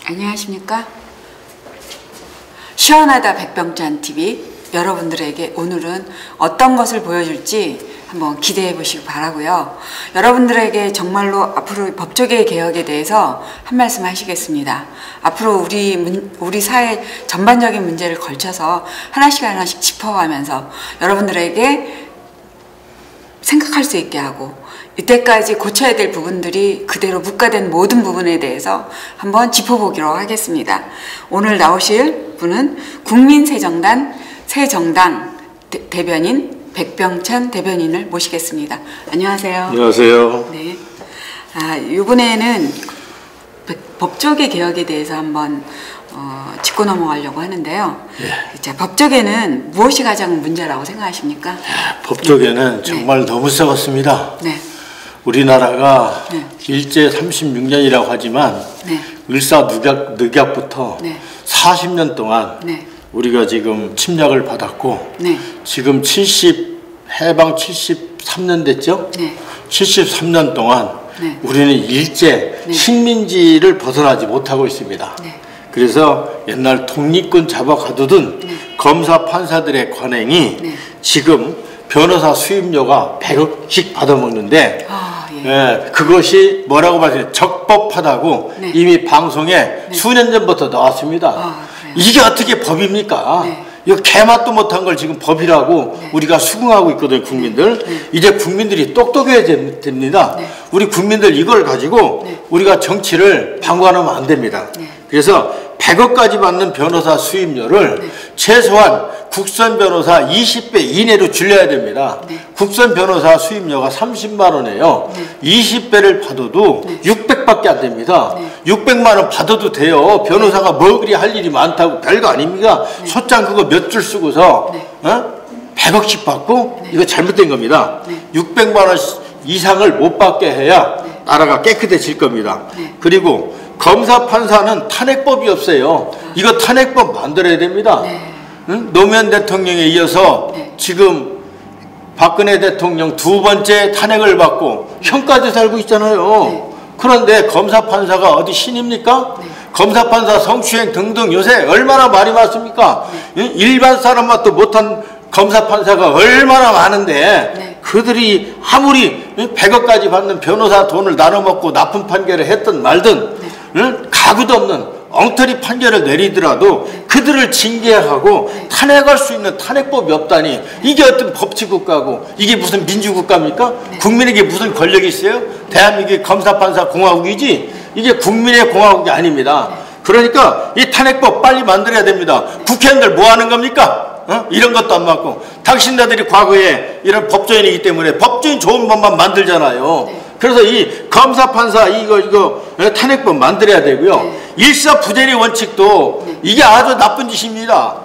안녕하십니까? 시원하다 백병찬TV 여러분들에게 오늘은 어떤 것을 보여줄지 한번 기대해 보시기 바라고요. 여러분들에게 정말로 앞으로 법조계 개혁에 대해서 한 말씀 하시겠습니다. 앞으로 우리 사회 전반적인 문제를 걸쳐서 하나씩 짚어가면서 여러분들에게 생각할 수 있게 하고 이때까지 고쳐야 될 부분들이 그대로 묵과된 모든 부분에 대해서 한번 짚어보기로 하겠습니다. 오늘 나오실 분은 국민새정당 대변인 백병찬 대변인을 모시겠습니다. 안녕하세요. 안녕하세요. 네. 이번에는 법조계 개혁에 대해서 한번 짚고 넘어가려고 하는데요. 예. 자, 법조계는 무엇이 가장 문제라고 생각하십니까? 법조계는 정말 너무 썩었습니다. 네. 우리나라가 일제 36년이라고 하지만 일사늑약부터 40년 동안 우리가 지금 침략을 받았고 지금 해방 73년 됐죠? 73년 동안 우리는 일제 식민지를 벗어나지 못하고 있습니다. 그래서 옛날 독립군 잡아가두던 검사 판사들의 관행이 지금 변호사 수임료가 100억씩 받아먹는데 그것이 뭐라고 말해요? 적법하다고 이미 방송에 수년 전부터 나왔습니다. 이게 어떻게 법입니까? 이거 개맛도 못한 걸 지금 법이라고 우리가 수긍하고 있거든요, 국민들. 이제 국민들이 똑똑해야 됩니다. 우리 국민들 이걸 가지고 우리가 정치를 방관하면 안 됩니다. 그래서 100억까지 받는 변호사 수임료를 최소한 국선 변호사 20배 이내로 줄여야 됩니다. 국선 변호사 수임료가 30만 원이에요. 20배를 받아도 600밖에 안 됩니다. 600만 원 받아도 돼요. 변호사가 뭐 그리 할 일이 많다고 별거 아닙니까? 소장 그거 몇 줄 쓰고서 100억씩 받고 이거 잘못된 겁니다. 600만 원 이상을 못 받게 해야 나라가 깨끗해질 겁니다. 그리고 검사 판사는 탄핵법이 없어요. 이거 탄핵법 만들어야 됩니다. 노무현 대통령에 이어서 지금 박근혜 대통령 두 번째 탄핵을 받고 형까지 살고 있잖아요. 그런데 검사 판사가 어디 신입니까? 검사 판사 성추행 등등 요새 얼마나 말이 많습니까? 일반 사람 맛도 못한 검사 판사가 얼마나 많은데 그들이 아무리 100억까지 받는 변호사 돈을 나눠먹고 나쁜 판결을 했든 말든 가구도 없는 엉터리 판결을 내리더라도 그들을 징계하고 탄핵할 수 있는 탄핵법이 없다니 이게 어떤 법치국가고 이게 무슨 민주국가입니까? 국민에게 무슨 권력이 있어요? 대한민국이 검사판사 공화국이지 이게 국민의 공화국이 아닙니다. 그러니까 이 탄핵법 빨리 만들어야 됩니다. 국회의원들 뭐 하는 겁니까? 이런 것도 안 맞고 당신네들이 과거에 이런 법조인이기 때문에 법조인 좋은 법만 만들잖아요. 그래서 이 검사 판사 이거 탄핵법 만들어야 되고요. 일사부재리 원칙도 이게 아주 나쁜 짓입니다.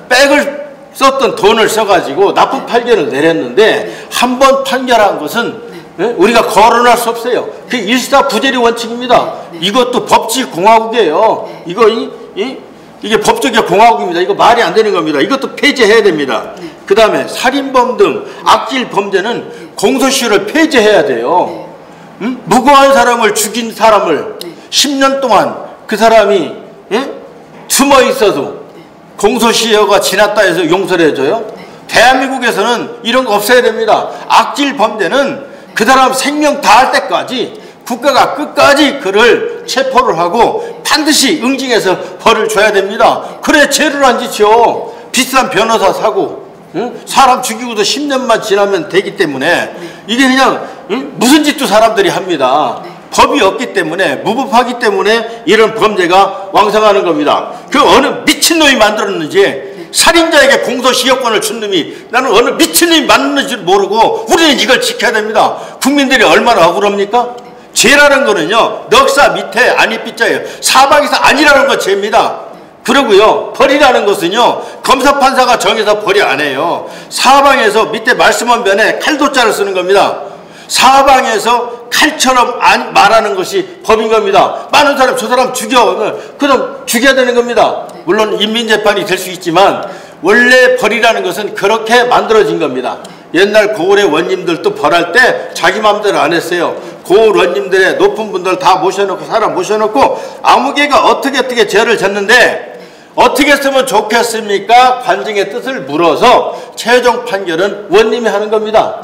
백을 썼던 돈을 써가지고 나쁜 판결을 내렸는데 한 번 판결한 것은 우리가 거론할 수 없어요. 그 일사부재리 원칙입니다. 이것도 법치 공화국이에요. 이게 법조계 공화국입니다. 이거 말이 안 되는 겁니다. 이것도 폐지해야 됩니다. 그 다음에 살인범 등 악질 범죄는 공소시효를 폐지해야 돼요. 무고한 사람을 죽인 사람을 10년 동안 그 사람이 숨어 있어도 공소시효가 지났다 해서 용서를 해줘요? 대한민국에서는 이런 거 없어야 됩니다. 악질 범죄는 그 사람 생명 다할 때까지 국가가 끝까지 그를 체포를 하고 반드시 응징해서 벌을 줘야 됩니다. 그래 죄를 안 지죠. 비싼 변호사 사고 사람 죽이고도 10년만 지나면 되기 때문에 이게 그냥 무슨 짓도 사람들이 합니다. 법이 없기 때문에 무법하기 때문에 이런 범죄가 왕성하는 겁니다. 그 어느 미친놈이 만들었는지 살인자에게 공소시효권을 준 놈이 나는 어느 미친놈이 만들었는지 모르고 우리는 이걸 지켜야 됩니다. 국민들이 얼마나 억울합니까? 죄라는 거는요 넉사 밑에 아니삐자예요. 사방에서 아니라는 거 죄입니다. 그러고요 벌이라는 것은요 검사 판사가 정해서 벌이 안 해요. 사방에서 밑에 말씀한 변에 칼도자를 쓰는 겁니다. 사방에서 칼처럼 말하는 것이 법인 겁니다. 많은 사람 저 사람 죽여 그럼 죽여야 되는 겁니다. 물론 인민재판이 될 수 있지만 원래 벌이라는 것은 그렇게 만들어진 겁니다. 옛날 고을의 원님들도 벌할 때 자기 마음대로 안 했어요. 고원님들의 높은 분들 다 모셔놓고 사람 모셔놓고 아무개가 어떻게 죄를 졌는데 어떻게 쓰면 좋겠습니까? 관정의 뜻을 물어서 최종 판결은 원님이 하는 겁니다.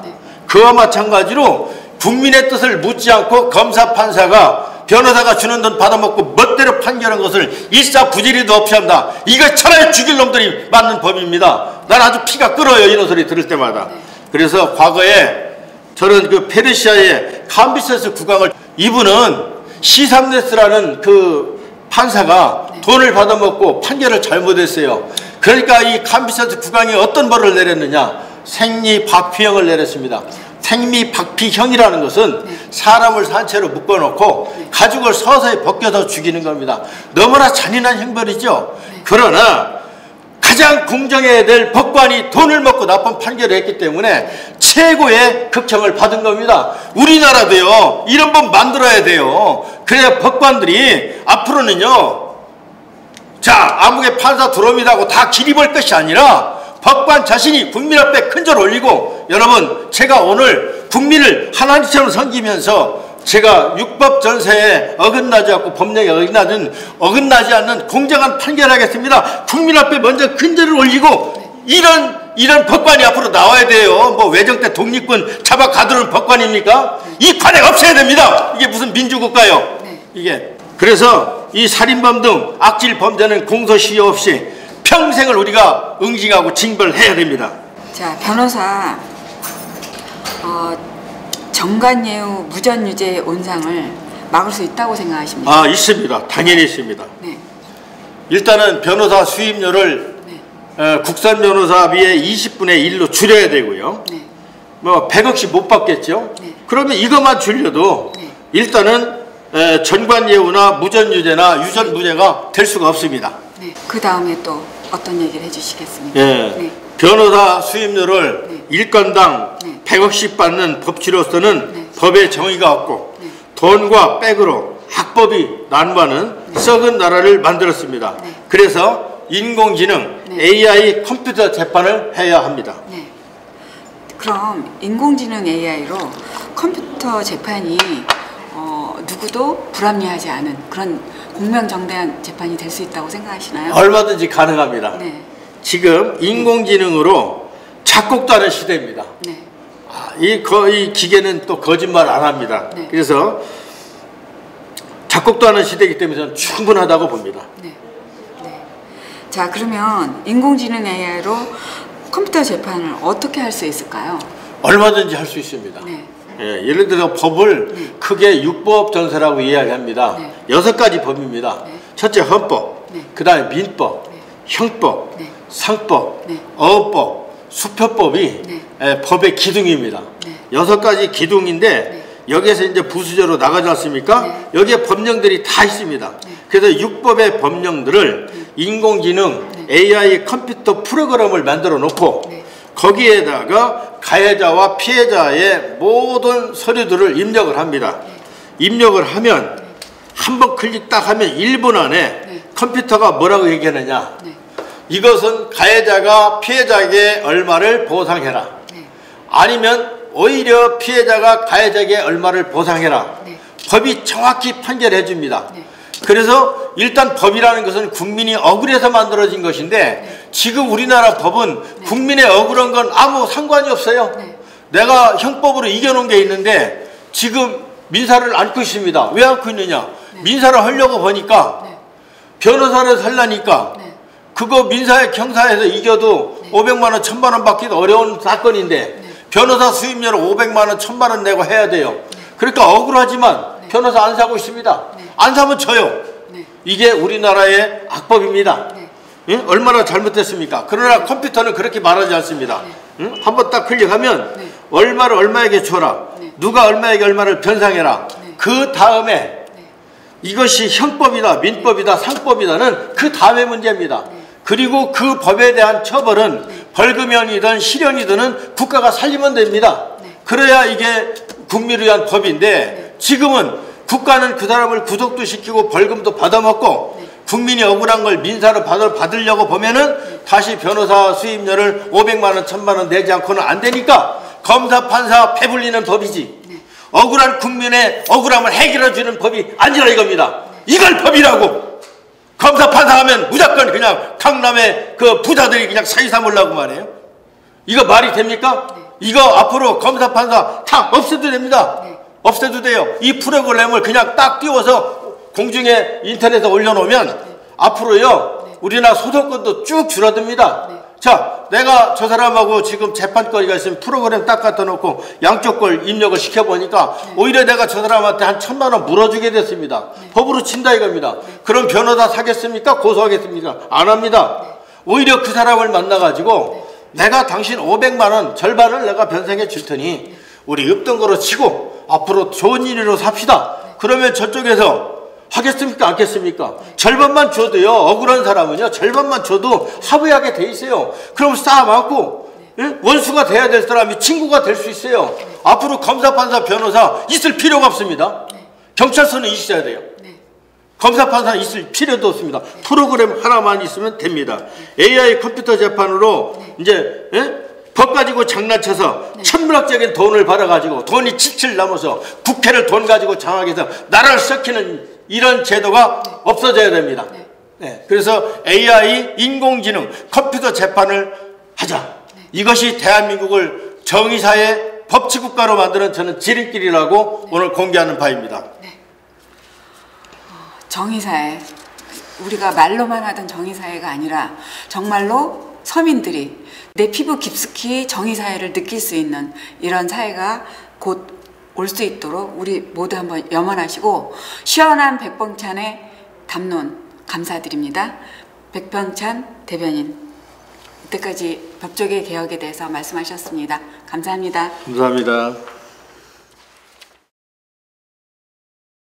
그와 마찬가지로 국민의 뜻을 묻지 않고 검사 판사가 변호사가 주는 돈 받아먹고 멋대로 판결한 것을 일사부지리도 없이 한다. 이거 차라리 죽일 놈들이 맞는 법입니다. 난 아주 피가 끓어요, 이런 소리 들을 때마다. 그래서 과거에 저는 그 페르시아의 캄비세스 국왕을, 이분은 시삼네스라는 그 판사가 돈을 받아먹고 판결을 잘못했어요. 그러니까 이 캄비세스 국왕이 어떤 벌을 내렸느냐, 생리박피형을 내렸습니다. 생리박피형이라는 것은 사람을 산채로 묶어놓고 가죽을 서서히 벗겨서 죽이는 겁니다. 너무나 잔인한 형벌이죠. 그러나 가장 공정해야 될 법관이 돈을 먹고 나쁜 판결을 했기 때문에 최고의 극형을 받은 겁니다. 우리나라도요, 이런 법 만들어야 돼요. 그래야 법관들이 앞으로는요, 자, 아무개 판사 들어옵니다 하고 다 기립할 것이 아니라 법관 자신이 국민 앞에 큰절 올리고, 여러분, 제가 오늘 국민을 하나님처럼 섬기면서 제가 육법 전세에 어긋나지 않고 법령에 어긋나지 않는 공정한 판결하겠습니다. 국민 앞에 먼저 큰절을 올리고, 이런 법관이 앞으로 나와야 돼요. 뭐 외정 때 독립군 잡아 가두는 법관입니까? 이 관행 없애야 됩니다. 이게 무슨 민주국가요? 이게. 그래서 이 살인범 등 악질 범죄는 공소시효 없이 평생을 우리가 응징하고 징벌해야 됩니다. 자, 변호사, 정관예우 무전유죄 온상을 막을 수 있다고 생각하십니까? 아, 있습니다. 당연히 있습니다. 네. 일단은 변호사 수임료를 국산 변호사비의 20분의 1로 줄여야 되고요. 네. 뭐 100억씩 못 받겠죠. 네. 그러면 이것만 줄여도 일단은 전관예우나 무전유죄나 유전무죄가 될 수가 없습니다. 네. 그 다음에 또 어떤 얘기를 해주시겠습니까? 네. 변호사 수임료를 일건당 100억씩 받는 법치로서는 법에 정의가 없고 돈과 백으로 악법이 난무하는 썩은 나라를 만들었습니다. 그래서 인공지능 AI 컴퓨터 재판을 해야 합니다. 그럼 인공지능 AI로 컴퓨터 재판이 누구도 불합리하지 않은 그런 공명정대한 재판이 될 수 있다고 생각하시나요? 얼마든지 가능합니다. 지금 인공지능으로 작곡도 하는 시대입니다. 이 기계는 또 거짓말 안 합니다. 그래서 작곡도 하는 시대이기 때문에 저는 충분하다고 봅니다. 자, 그러면 인공지능 AI로 컴퓨터 재판을 어떻게 할 수 있을까요? 얼마든지 할 수 있습니다. 예를 들어 법을 크게 6법 전세라고 이야기합니다. 6가지 법입니다. 첫째 헌법, 그 다음에 민법, 형법, 상법, 어법, 수표법이 법의 기둥입니다. 6가지 기둥인데 여기에서 이제 부수저로 나가지 않습니까? 여기에 법령들이 다 있습니다. 그래서 6법의 법령들을 인공지능 AI 컴퓨터 프로그램을 만들어 놓고 거기에다가 가해자와 피해자의 모든 서류들을 입력을 합니다. 입력을 하면 한번 클릭 딱 하면 1분 안에 컴퓨터가 뭐라고 얘기하느냐, 이것은 가해자가 피해자에게 얼마를 보상해라, 아니면 오히려 피해자가 가해자에게 얼마를 보상해라, 법이 정확히 판결해 줍니다. 그래서 일단 법이라는 것은 국민이 억울해서 만들어진 것인데 지금 우리나라 법은 국민의 억울한 건 아무 상관이 없어요. 내가 형법으로 이겨놓은 게 있는데 지금 민사를 안고 있습니다. 왜 안고 있느냐? 민사를 하려고 보니까 변호사를 살라니까 그거 민사에 경사에서 이겨도 500만 원, 1000만 원 받기도 어려운 사건인데 변호사 수임료를 500만 원, 1000만 원 내고 해야 돼요. 그러니까 억울하지만 변호사 안 사고 있습니다. 안 사면 져요. 이게 우리나라의 악법입니다. 응? 얼마나 잘못됐습니까? 그러나 컴퓨터는 그렇게 말하지 않습니다. 응? 한번 딱 클릭하면 얼마를 얼마에게 줘라, 누가 얼마에게 얼마를 변상해라, 그 다음에 이것이 형법이다, 민법이다, 상법이다는 그 다음의 문제입니다. 그리고 그 법에 대한 처벌은 벌금형이든 실형이든 국가가 살리면 됩니다. 그래야 이게 국민을 위한 법인데 지금은 국가는 그 사람을 구속도 시키고 벌금도 받아먹고 국민이 억울한 걸 민사로 받으려고 보면은 다시 변호사 수임료를 500만 원, 1000만 원 내지 않고는 안 되니까 검사, 판사 배불리는 법이지. 억울한 국민의 억울함을 해결해주는 법이 아니라 이겁니다. 이걸 법이라고. 검사 판사하면 무조건 그냥 강남의 그 부자들이 그냥 사위 삼으려고 말해요. 이거 말이 됩니까? 이거 앞으로 검사 판사 다 없애도 됩니다. 없애도 돼요. 이 프로그램을 그냥 딱 띄워서 공중에 인터넷에 올려놓으면 앞으로요 우리나라 소득권도 쭉 줄어듭니다. 자, 내가 저 사람하고 지금 재판거리가 있으면 프로그램 딱 갖다 놓고 양쪽 걸 입력을 시켜보니까 오히려 내가 저 사람한테 한 1,000만 원 물어주게 됐습니다. 법으로 친다 이겁니다. 그럼 변호사 사겠습니까? 고소하겠습니까? 안 합니다. 오히려 그 사람을 만나가지고 내가 당신 500만 원 절반을 내가 변상해 줄 테니 우리 읍던 거로 치고 앞으로 좋은 일로 삽시다. 그러면 저쪽에서 하겠습니까? 않겠습니까? 절반만 줘도요, 억울한 사람은요, 절반만 줘도 합의하게 돼 있어요. 그럼 쌓아맞고, 예? 원수가 돼야 될 사람이 친구가 될 수 있어요. 앞으로 검사, 판사, 변호사 있을 필요가 없습니다. 경찰서는 있어야 돼요. 검사, 판사 있을 필요도 없습니다. 프로그램 하나만 있으면 됩니다. AI 컴퓨터 재판으로 이제, 예? 법 가지고 장난쳐서 천문학적인 돈을 받아가지고 돈이 칠칠 넘어서 국회를 돈 가지고 장악해서 나라를 썩히는 이런 제도가 없어져야 됩니다. 네. 그래서 AI, 인공지능, 컴퓨터 재판을 하자. 이것이 대한민국을 정의사회 법치국가로 만드는 저는 지름길이라고 오늘 공개하는 바입니다. 정의사회, 우리가 말로만 하던 정의사회가 아니라 정말로 서민들이 내 피부 깊숙이 정의사회를 느낄 수 있는 이런 사회가 곧 올 수 있도록 우리 모두 한번 염원하시고 시원한 백병찬의 담론 감사드립니다. 백병찬 대변인, 이때까지 법조계 개혁에 대해서 말씀하셨습니다. 감사합니다. 감사합니다.